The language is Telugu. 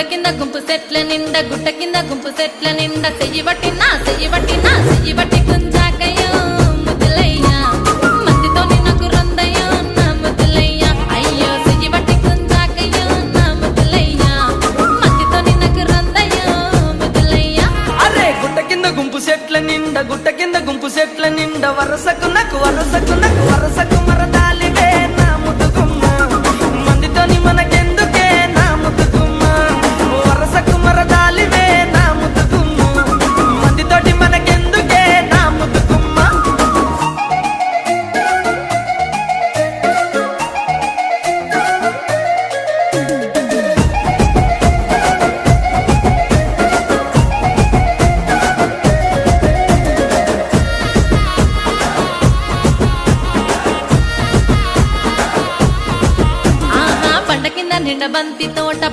కింద గుంపు సెట్ల నిండా గుట్ట కింద గుంపు సెట్ల నిండా చెయ్యి బట్టి గుంజాకయ్యో ముద్దులయ్యా మందితో నాకు రొందయ్యో నా ముద్దులయ్యా అయ్యో చెయ్యి బట్టి గుంజాకయ్యో నా ముద్దులయ్యా మందితో నాకు రొందయ్యో ముద్దులయ్యా అరే గుట్ట కింద గుంపు సెట్ల నిండా వరసకు మరదాలివే నా ముద్దుగుమ్మ మందితోని మనకెందుకే నా ముద్దుగుమ్మ వరసకు మరదాలివే నా ముద్దుగుమ్మ మందితోటి మనకెందుకే నా ముద్దుగుమ్మ బండ కింద నిండ బంతి తోట